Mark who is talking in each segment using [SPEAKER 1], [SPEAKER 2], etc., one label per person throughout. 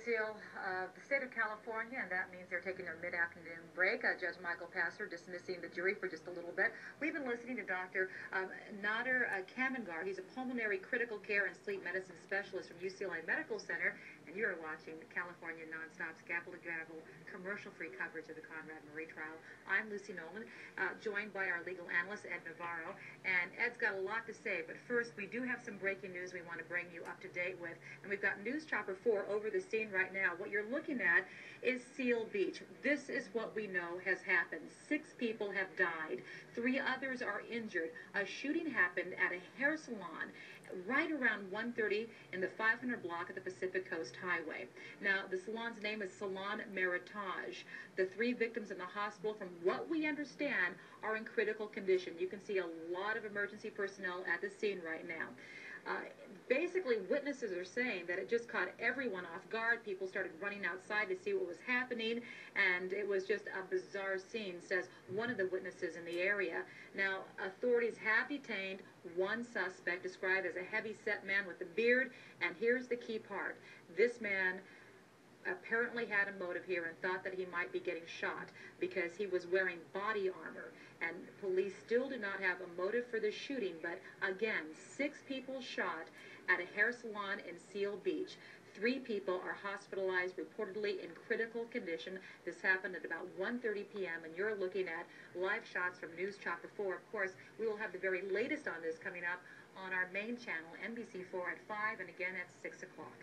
[SPEAKER 1] Lucille, the state of California, and that means they're taking their mid-afternoon break. Judge Michael Passer dismissing the jury for just a little bit. We've been listening to Dr. Nader Kamangar. He's a pulmonary critical care and sleep medicine specialist from UCLA Medical Center, and you're watching the California Nonstop's gavel-to-gavel commercial-free coverage of the Conrad Murray trial. I'm Lucy Nolan, joined by our legal analyst, Ed Navarro, and Ed's got a lot to say, but first we do have some breaking news we want to bring you up to date with, and we've got News Chopper 4 over the scene right now. What you're looking at is Seal Beach. This is what we know has happened. 6 people have died. 3 others are injured. A shooting happened at a hair salon right around 1:30 in the 500 block of the Pacific Coast Highway. Now, the salon's name is Salon Meritage. The 3 victims in the hospital, from what we understand, are in critical condition. You can see a lot of emergency personnel at the scene right now. Basically, witnesses are saying that it just caught everyone off guard. People started running outside to see what was happening, and it was just a bizarre scene, says one of the witnesses in the area. Now, authorities have detained one suspect, described as a heavy-set man with a beard, and here's the key part. This man apparently had a motive here and thought that he might be getting shot because he was wearing body armor, and police still do not have a motive for the shooting. But again, 6 people shot at a hair salon in Seal Beach. 3 people are hospitalized, reportedly in critical condition. This happened at about 1:30 p.m., and you're looking at live shots from News Chopper 4. Of course, we will have the very latest on this coming up on our main channel, NBC4 at 5, and again at 6 o'clock.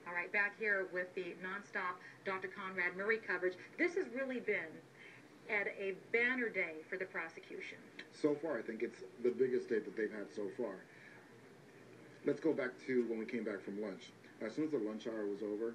[SPEAKER 1] All right, back here with the nonstop Dr. Conrad Murray coverage. This has really been at a banner day for the prosecution.
[SPEAKER 2] So far, I think it's the biggest day that they've had so far. Let's go back to when we came back from lunch. As soon as the lunch hour was over,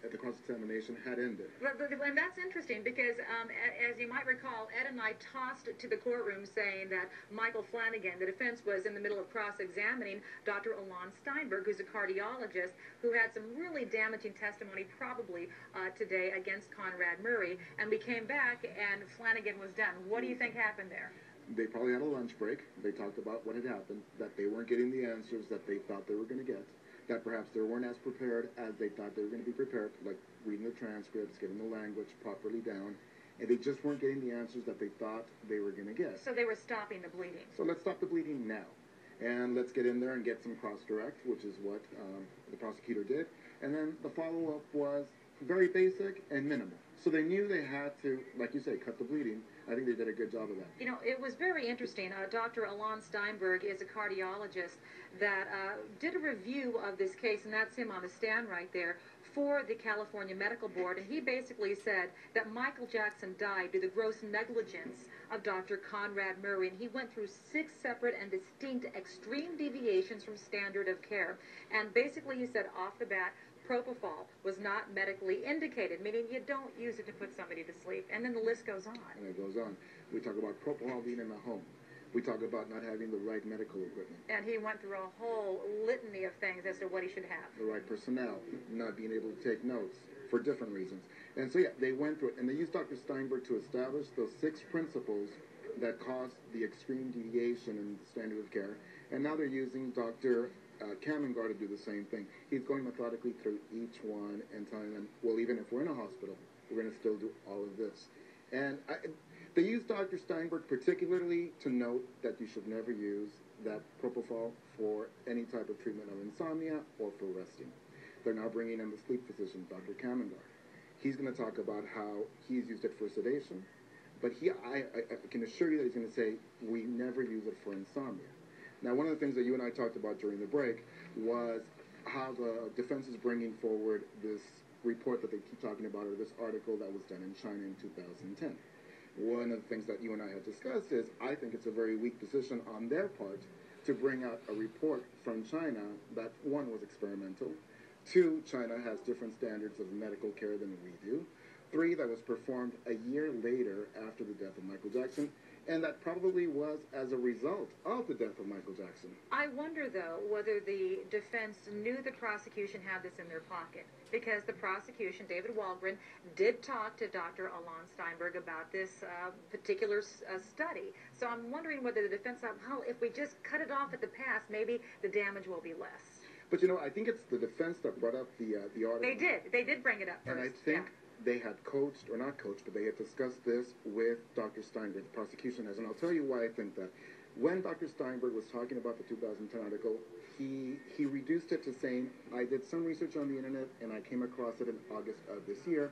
[SPEAKER 2] the cross-examination had ended.
[SPEAKER 1] And that's interesting because, as you might recall, Ed and I tossed to the courtroom saying that Michael Flanagan, the defense, was in the middle of cross-examining Dr. Alon Steinberg, who's a cardiologist, who had some really damaging testimony probably today against Conrad Murray. And we came back and Flanagan was done. What do you think happened there?
[SPEAKER 2] They probably had a lunch break. They talked about what had happened, that they weren't getting the answers that they thought they were going to get, that perhaps they weren't as prepared as they thought they were going to be prepared, like reading the transcripts, getting the language properly down, and they just weren't getting the answers that they thought they were going to get.
[SPEAKER 1] So they were stopping the bleeding.
[SPEAKER 2] So let's stop the bleeding now, and let's get in there and get some cross-direct, which is what the prosecutor did, and then the follow-up was very basic and minimal. So they knew they had to, like you say, cut the bleeding. I think they did a good job of that.
[SPEAKER 1] You know, it was very interesting. Dr. Alon Steinberg is a cardiologist that did a review of this case, and that's him on the stand right there, for the California Medical Board. And he basically said that Michael Jackson died due to the gross negligence of Dr. Conrad Murray. And he went through 6 separate and distinct extreme deviations from standard of care. And basically he said off the bat, propofol was not medically indicated, meaning you don't use it to put somebody to sleep. And then the list goes on.
[SPEAKER 2] And it goes on. We talk about propofol being in the home. We talk about not having the right medical equipment.
[SPEAKER 1] And he went through a whole litany of things as to what he should have.
[SPEAKER 2] The right personnel, not being able to take notes for different reasons. And so, yeah, they went through it. And they used Dr. Steinberg to establish those 6 principles that caused the extreme deviation in standard of care. And now they're using Dr. Kamangar to do the same thing. He's going methodically through each one and telling them, well, even if we're in a hospital, we're going to still do all of this. And they used Dr. Steinberg particularly to note that you should never use that propofol for any type of treatment of insomnia or for resting. They're now bringing in the sleep physician, Dr. Kamangar. He's going to talk about how he's used it for sedation, but I can assure you that he's going to say, we never use it for insomnia. Now, one of the things that you and I talked about during the break was how the defense is bringing forward this report that they keep talking about, or this article that was done in China in 2010. One of the things that you and I had discussed is I think it's a very weak decision on their part to bring out a report from China that, 1, was experimental, 2, China has different standards of medical care than we do, 3, that was performed a year later after the death of Michael Jackson, and that probably was as a result of the death of Michael Jackson.
[SPEAKER 1] I wonder, though, whether the defense knew the prosecution had this in their pocket. Because the prosecution, David Walgren, did talk to Dr. Alon Steinberg about this particular study. So I'm wondering whether the defense thought, well, if we just cut it off at the pass, maybe the damage will be less.
[SPEAKER 2] But you know, I think it's the defense that brought up the article.
[SPEAKER 1] They did bring it up first.
[SPEAKER 2] And I think they had coached, or not coached, but they had discussed this with Dr. Steinberg, the prosecution has. And I'll tell you why I think that. When Dr. Steinberg was talking about the 2010 article, he reduced it to saying, I did some research on the internet and I came across it in August of this year.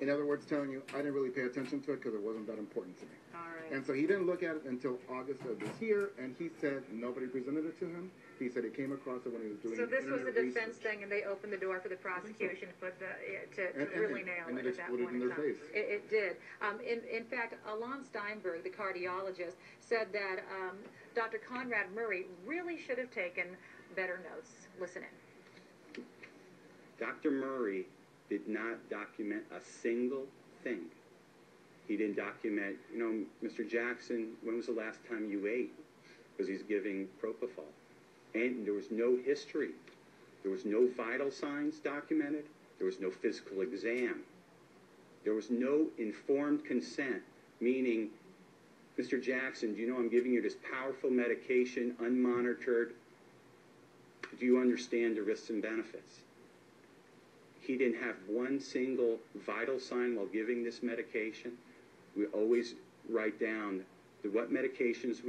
[SPEAKER 2] In other words, telling you, I didn't really pay attention to it because it wasn't that important to me.
[SPEAKER 1] All right.
[SPEAKER 2] And so he didn't look at it until August of this year, and he said nobody presented it to him. He said he came across it when he was doing
[SPEAKER 1] So this was the
[SPEAKER 2] internet
[SPEAKER 1] defense
[SPEAKER 2] research.
[SPEAKER 1] thing, and they opened the door for the prosecution to put to really nail
[SPEAKER 2] and
[SPEAKER 1] it at that
[SPEAKER 2] exploded
[SPEAKER 1] point
[SPEAKER 2] in
[SPEAKER 1] in
[SPEAKER 2] their
[SPEAKER 1] time.
[SPEAKER 2] face.
[SPEAKER 1] It did. In fact, Alon Steinberg, the cardiologist, said that Dr. Conrad Murray really should have taken better notes. Listen in.
[SPEAKER 3] Dr. Murray did not document a single thing. He didn't document, Mr. Jackson, when was the last time you ate? Because he's giving propofol. And there was no history. There was no vital signs documented. There was no physical exam. There was no informed consent, meaning, Mr. Jackson, do you know I'm giving you this powerful medication, unmonitored? Do you understand the risks and benefits? He didn't have one single vital sign while giving this medication. We always write down what medications we